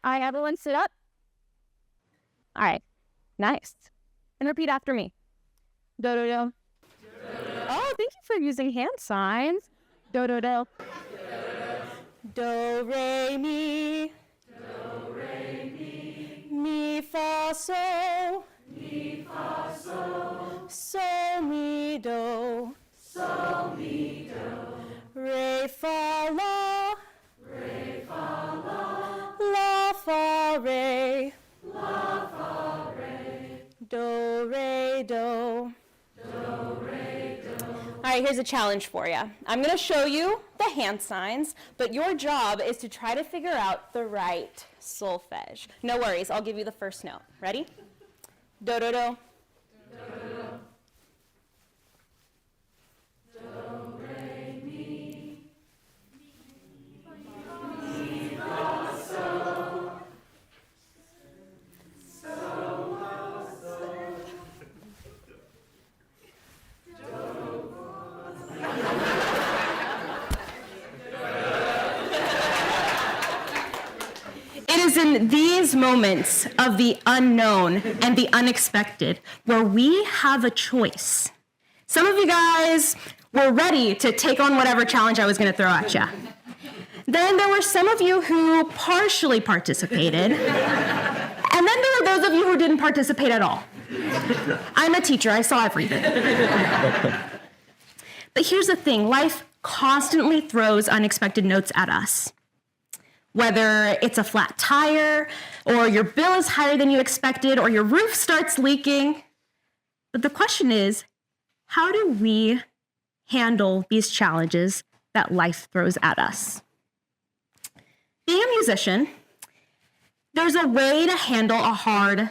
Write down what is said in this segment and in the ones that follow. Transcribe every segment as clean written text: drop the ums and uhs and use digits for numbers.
All right, everyone sit up. All right, nice. And repeat after me. Do-do-do. Oh, thank you for using hand signs. Do-do-do. Do, re, mi. Do, re, mi. Mi, fa, so. Mi, fa, so. So, mi, do. So, mi, do. Re, fa, la. Re, fa, la. La, fa, re. La, fa, re. Do, re, do. Do, re, do. All right, here's a challenge for you. I'm going to show you the hand signs, but your job is to try to figure out the right solfege. No worries, I'll give you the first note. Ready? Do, do, do. It is in these moments of the unknown and the unexpected where we have a choice. Some of you guys were ready to take on whatever challenge I was going to throw at you. Then there were some of you who partially participated. And then there were those of you who didn't participate at all. I'm a teacher, I saw everything. But here's the thing, life constantly throws unexpected notes at us. Whether it's a flat tire, or your bill is higher than you expected, or your roof starts leaking. But the question is, how do we handle these challenges that life throws at us? Being a musician, there's a way to handle a hard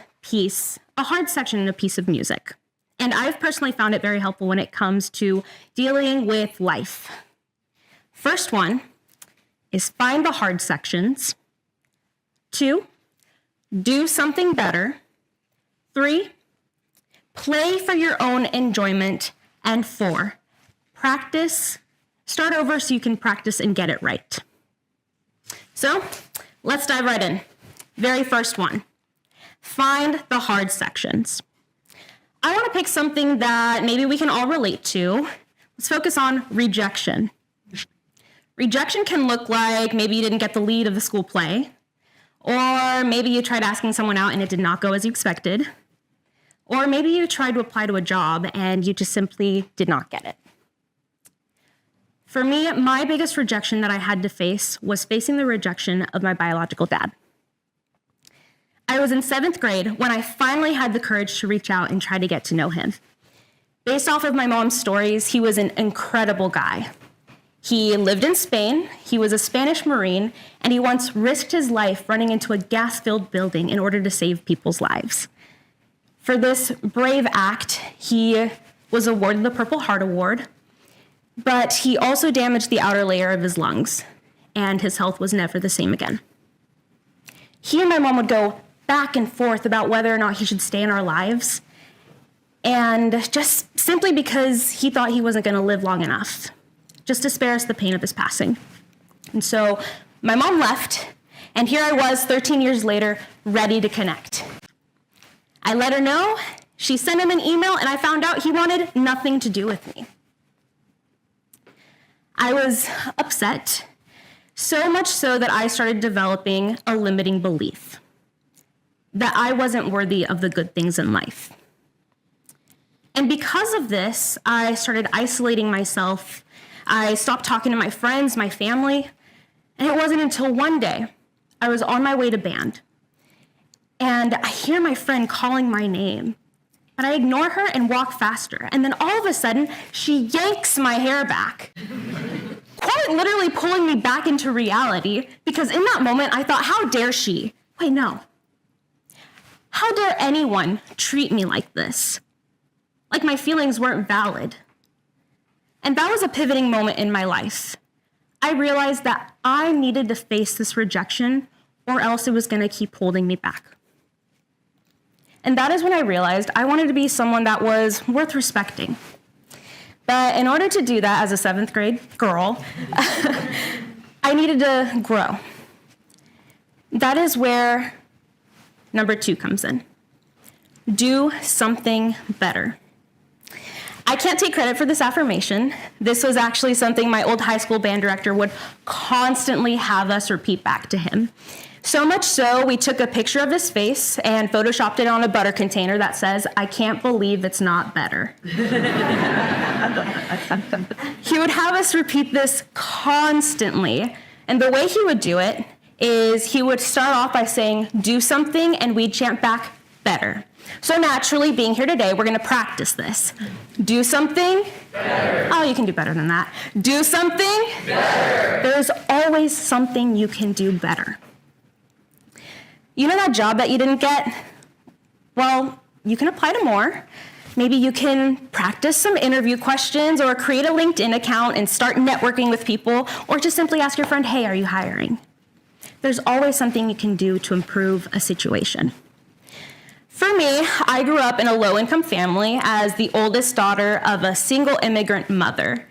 section in a piece of music. And I've personally found it very helpful when it comes to dealing with life. First one is find the hard sections. 2, do something better. 3, play for your own enjoyment. And 4, practice. Start over so you can practice and get it right. So let's dive right in. Very first one, find the hard sections. I want to pick something that maybe we can all relate to. Let's focus on rejection. Rejection can look like maybe you didn't get the lead of the school play, or maybe you tried asking someone out and it did not go as you expected, or maybe you tried to apply to a job and you just simply did not get it. For me, my biggest rejection that I had to face was facing the rejection of my biological dad. I was in 7th grade when I finally had the courage to reach out and try to get to know him. Based off of my mom's stories, he was an incredible guy. He lived in Spain, he was a Spanish Marine, and he once risked his life running into a gas-filled building in order to save people's lives. For this brave act, he was awarded the Purple Heart Award, but he also damaged the outer layer of his lungs, and his health was never the same again. He and my mom would go back and forth about whether or not he should stay in our lives, and just simply because he thought he wasn't going to live long enough, just to spare us the pain of his passing. And so my mom left, and here I was 13 years later, ready to connect. I let her know, she sent him an email, and I found out he wanted nothing to do with me. I was upset, so much so that I started developing a limiting belief that I wasn't worthy of the good things in life. And because of this, I started isolating myself. I stopped talking to my friends, my family, and it wasn't until one day I was on my way to band, and I hear my friend calling my name, but I ignore her and walk faster, and then all of a sudden, she yanks my hair back, quite literally pulling me back into reality, because in that moment, I thought, how dare she? Wait, no. How dare anyone treat me like this? Like my feelings weren't valid. And that was a pivoting moment in my life. I realized that I needed to face this rejection or else it was going to keep holding me back. And that is when I realized I wanted to be someone that was worth respecting. But in order to do that as a 7th grade girl, I needed to grow. That is where number 2 comes in. Do something better. I can't take credit for this affirmation. This was actually something my old high school band director would constantly have us repeat back to him. So much so, we took a picture of his face and photoshopped it on a butter container that says, "I can't believe it's not better." He would have us repeat this constantly. And the way he would do it is he would start off by saying, "Do something," and we'd chant back, "Better." So naturally, being here today, we're going to practice this. Do something better. Oh, you can do better than that. Do something better. There's always something you can do better. You know that job that you didn't get? Well, you can apply to more. Maybe you can practice some interview questions or create a LinkedIn account and start networking with people, or just simply ask your friend, "Hey, are you hiring?" There's always something you can do to improve a situation. For me, I grew up in a low-income family as the oldest daughter of a single immigrant mother,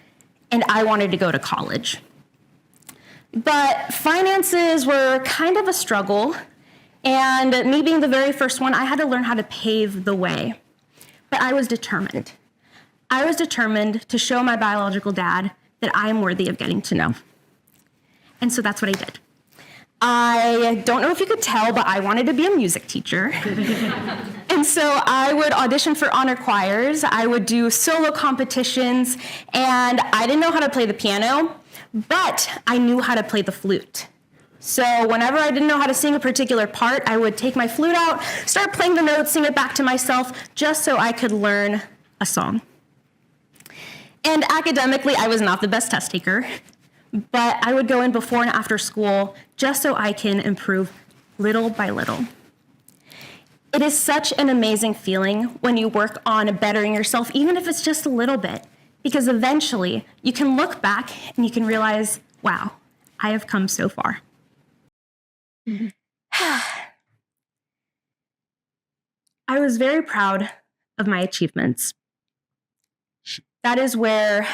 and I wanted to go to college. But finances were kind of a struggle, and me being the very first one, I had to learn how to pave the way. But I was determined. I was determined to show my biological dad that I am worthy of getting to know. And so that's what I did. I don't know if you could tell, but I wanted to be a music teacher. And so I would audition for honor choirs, I would do solo competitions, and I didn't know how to play the piano, but I knew how to play the flute. So whenever I didn't know how to sing a particular part, I would take my flute out, start playing the notes, sing it back to myself, just so I could learn a song. And academically, I was not the best test taker, but I would go in before and after school just so I can improve little by little. It is such an amazing feeling when you work on bettering yourself, even if it's just a little bit, because eventually you can look back and you can realize, wow, I have come so far. I was very proud of my achievements. That is where,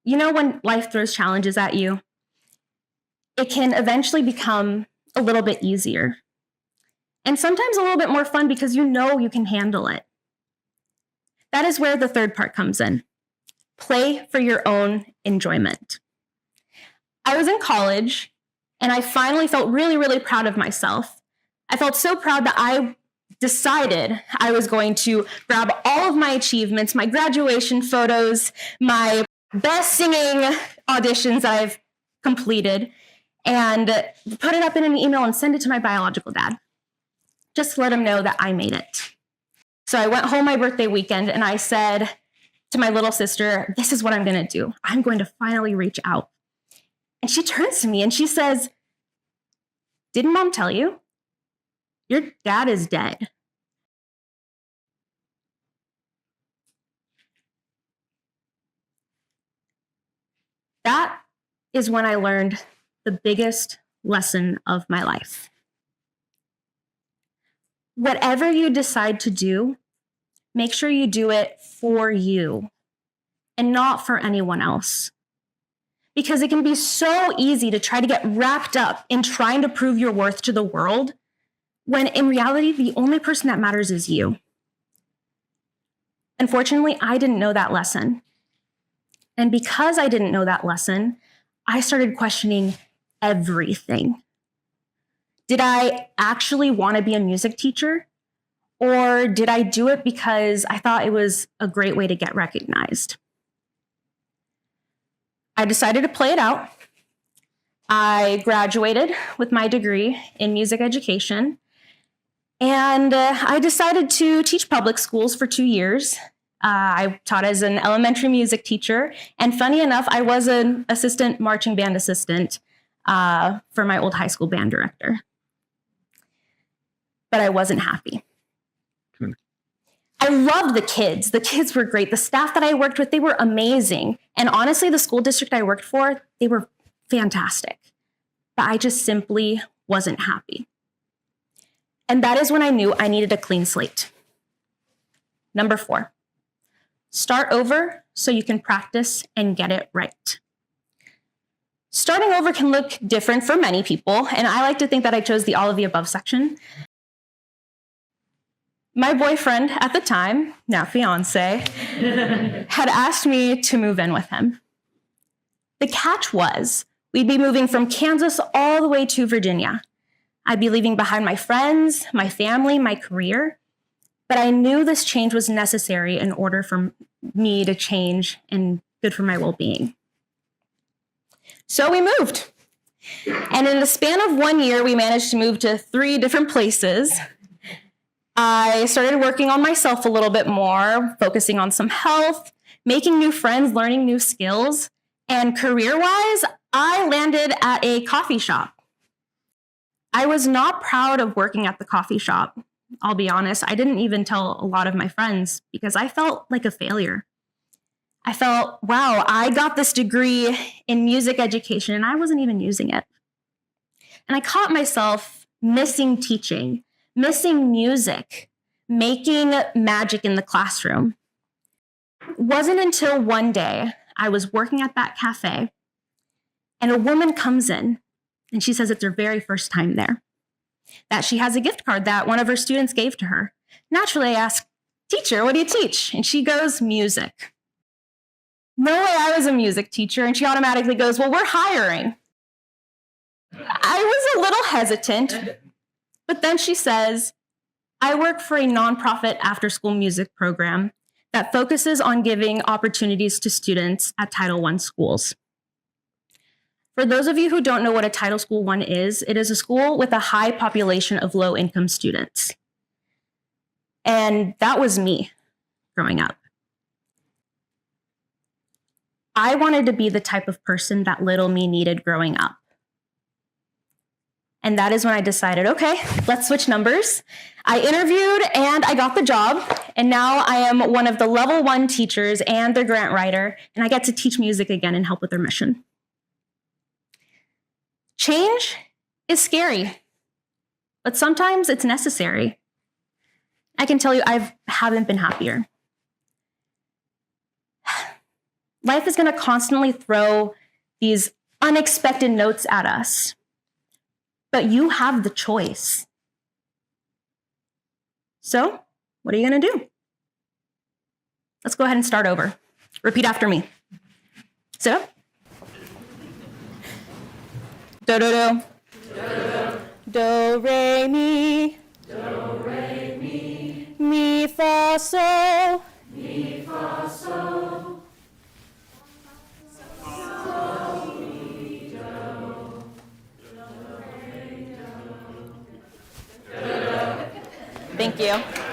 you know, when life throws challenges at you, it can eventually become a little bit easier. And sometimes a little bit more fun because you know you can handle it. That is where the third part comes in. Play for your own enjoyment. I was in college, and I finally felt really, really proud of myself. I felt so proud that I decided I was going to grab all of my achievements, my graduation photos, my best singing auditions that I've completed, and put it up in an email and send it to my biological dad, just to let him know that I made it. So I went home my birthday weekend, and I said to my little sister, "This is what I'm going to do. I'm going to finally reach out." And she turns to me and she says, "Didn't Mom tell you? Your dad is dead." That is when I learned the biggest lesson of my life. Whatever you decide to do, make sure you do it for you and not for anyone else. Because it can be so easy to try to get wrapped up in trying to prove your worth to the world, when in reality, the only person that matters is you. Unfortunately, I didn't know that lesson. And because I didn't know that lesson, I started questioning everything. Did I actually want to be a music teacher? Or did I do it because I thought it was a great way to get recognized? I decided to play it out. I graduated with my degree in music education, and I decided to teach public schools for 2 years. I taught as an elementary music teacher, and funny enough, I was an assistant marching band assistant for my old high school band director. But I wasn't happy. I loved the kids. The kids were great. The staff that I worked with, they were amazing. And honestly, the school district I worked for, they were fantastic. But I just simply wasn't happy. And that is when I knew I needed a clean slate. Number 4, start over so you can practice and get it right. Starting over can look different for many people, and I like to think that I chose the all of the above section. My boyfriend at the time, now fiance, had asked me to move in with him. The catch was, we'd be moving from Kansas all the way to Virginia. I'd be leaving behind my friends, my family, my career, but I knew this change was necessary in order for me to change and good for my well-being. So we moved. And in the span of 1 year, we managed to move to 3 different places. I started working on myself a little bit more, focusing on some health, making new friends, learning new skills. And career-wise, I landed at a coffee shop. I was not proud of working at the coffee shop. I'll be honest, I didn't even tell a lot of my friends because I felt like a failure. I felt, wow, I got this degree in music education and I wasn't even using it. And I caught myself missing teaching, missing music, making magic in the classroom. It wasn't until one day I was working at that cafe and a woman comes in and she says it's her very first time there, that she has a gift card that one of her students gave to her. Naturally, I asked, teacher, what do you teach? And she goes, music. No way I was a music teacher. And she automatically goes, well, we're hiring. I was a little hesitant, but then she says, I work for a nonprofit after-school music program that focuses on giving opportunities to students at Title I schools. For those of you who don't know what a Title School I is, it is a school with a high population of low-income students. And that was me growing up. I wanted to be the type of person that little me needed growing up. And that is when I decided, okay, let's switch numbers. I interviewed and I got the job. And now I am one of the level 1 teachers and their grant writer. And I get to teach music again and help with their mission. Change is scary, but sometimes it's necessary. I can tell you I haven't been happier. Life is going to constantly throw these unexpected notes at us, but you have the choice. So, what are you going to do? Let's go ahead and start over. Repeat after me. Sit up. Do, do, do. Do, do, re, mi. Do, re, mi. Mi, fa, sol. Mi, fa, sol. Thank you.